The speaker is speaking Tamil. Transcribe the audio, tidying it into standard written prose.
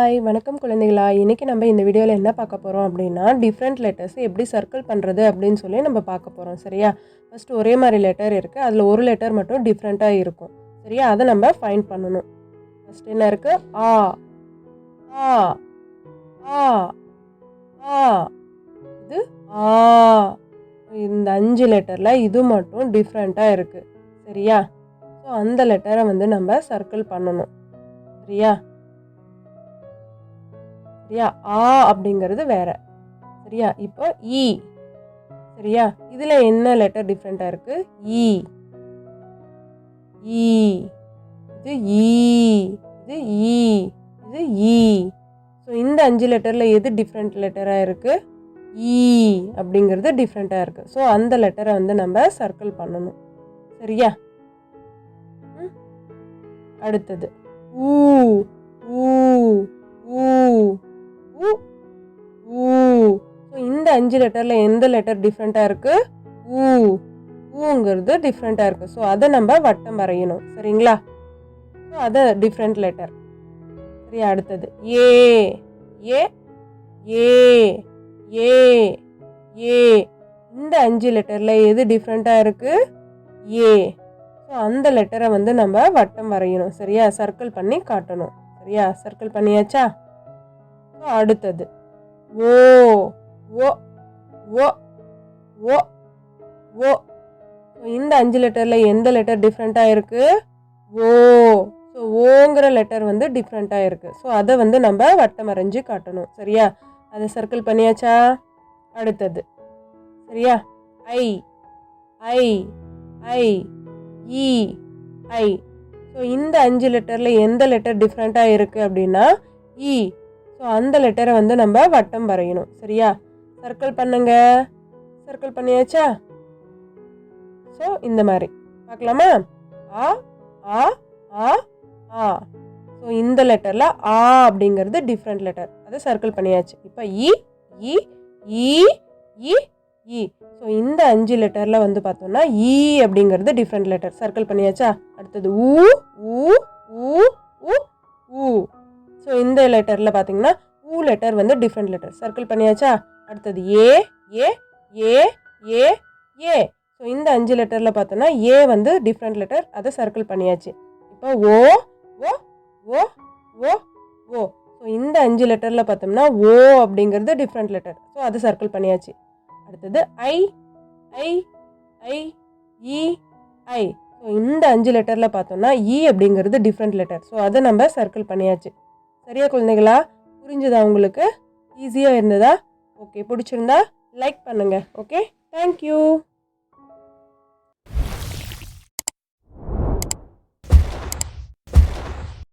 ஹாய் வணக்கம் குழந்தைகளா. இன்றைக்கி நம்ம இந்த வீடியோவில் என்ன பார்க்க போகிறோம் அப்படின்னா டிஃப்ரெண்ட் லெட்டர்ஸ் எப்படி சர்க்கிள் பண்ணுறது அப்படின்னு சொல்லி நம்ம பார்க்க போகிறோம். சரியா? ஃபஸ்ட்டு ஒரே மாதிரி லெட்டர் இருக்குது, அதில் ஒரு லெட்டர் மட்டும் டிஃப்ரெண்ட்டாக இருக்கும். சரியா? அதை நம்ம ஃபைண்ட் பண்ணணும். ஃபஸ்ட் என்ன இருக்குது? ஆ ஆ ஆ ஆ. இது ஆ. இந்த 5 லெட்டரில் இது மட்டும் டிஃப்ரெண்ட்டாக இருக்குது. சரியா? ஸோ அந்த லெட்டரை நம்ம சர்க்கிள் பண்ணணும். சரியா? சரியா? ஆ அப்படிங்கிறது வேற. சரியா? இப்போ ஈ. சரியா? இதுல என்ன லெட்டர் டிஃப்ரெண்டா இருக்கு? ஈ ஈ. இது ஈ. இது ஈ. இது ஈ. ஸோ இந்த 5 லெட்டர்ல எது டிஃப்ரெண்ட் லெட்டரா இருக்கு? ஈ அப்படிங்கிறது டிஃப்ரெண்டா இருக்கு. ஸோ அந்த லெட்டரை நம்ம சர்க்கிள் பண்ணணும். சரியா? அடுத்தது ஊ ஊ ஊ ஊ ஊ. ஸோ இந்த 5 லெட்டரில் எந்த லெட்டர் டிஃப்ரெண்ட்டாக இருக்குது? ஊ. ஊங்கிறது டிஃப்ரெண்ட்டாக இருக்குது. ஸோ அதை நம்ம வட்டம் வரையணும். சரிங்களா? ஸோ அது டிஃப்ரெண்ட் லெட்டர். சரி, அடுத்தது ஏ ஏ ஏ ஏ ஏ. இந்த 5 லெட்டரில் எது டிஃப்ரெண்ட்டாக இருக்குது? ஏ. ஸோ அந்த லெட்டரை நம்ம வட்டம் வரையணும். சரியா? சர்க்கிள் பண்ணி காட்டணும். சரியா? சர்க்கிள் பண்ணியாச்சா? ஸோ அடுத்தது ஓ ஓ ஓ ஓ ஓ. இந்த 5 லெட்டரில் எந்த லெட்டர் டிஃப்ரெண்ட்டாக இருக்குது? ஓ. ஸோ ஓங்கிற லெட்டர் டிஃப்ரெண்ட்டாக இருக்குது. ஸோ அதை நம்ம வட்டம் வரைஞ்சி காட்டணும். சரியா? அதை சர்க்கிள் பண்ணியாச்சா? அடுத்தது சரியா? ஐ ஐ ஐ ஈ ஐ. ஸோ இந்த 5 லெட்டரில் எந்த லெட்டர் டிஃப்ரெண்ட்டாக இருக்குது அப்படின்னா ஈ. ஸோ அந்த லெட்டரை நம்ம வட்டம் வரையணும். சரியா? சர்க்கிள் பண்ணுங்க. சர்க்கிள் பண்ணியாச்சா? ஸோ இந்த மாதிரி பார்க்கலாமா? ஆ ஆ ஆ ஆ. ஸோ இந்த லெட்டரில் ஆ அப்படிங்கிறது டிஃப்ரெண்ட் லெட்டர், அதை சர்க்கிள் பண்ணியாச்சு. இப்போ இ இ இ இ இ. ஸோ இந்த 5 லெட்டரில் பார்த்தோம்னா இ அப்படிங்கிறது டிஃப்ரெண்ட் லெட்டர், சர்க்கிள் பண்ணியாச்சா? அடுத்தது ஊ ஊ ஊ ஊ ஊ. ஸோ இந்த லெட்டரில் பார்த்தீங்கன்னா ஊ லெட்டர் டிஃப்ரெண்ட் லெட்டர், சர்க்கிள் பண்ணியாச்சா? அடுத்தது ஏ ஏ ஏ ஏ ஏ. ஸோ இந்த 5 லெட்டரில் பார்த்தோன்னா ஏ டிஃப்ரெண்ட் லெட்டர், அதை சர்க்கிள் பண்ணியாச்சு. இப்போ ஓ ஓ ஓ ஓ ஓ. ஸோ இந்த 5 லெட்டரில் பார்த்தோம்னா ஓ அப்படிங்கிறது டிஃப்ரெண்ட் லெட்டர், ஸோ அதை சர்க்கிள் பண்ணியாச்சு. அடுத்தது ஐ ஐ ஐ இ ஐ. ஸோ இந்த 5 லெட்டரில் பார்த்தோம்னா இ அப்படிங்கிறது டிஃப்ரெண்ட் லெட்டர், ஸோ அதை நம்ம சர்க்கிள் பண்ணியாச்சு. சரியா குழந்தைகளா? புரிஞ்சுதா உங்களுக்கு? ஈஸியாக இருந்ததா? ஓகே, பிடிச்சிருந்தா லைக் பண்ணுங்கள். Okay, thank you.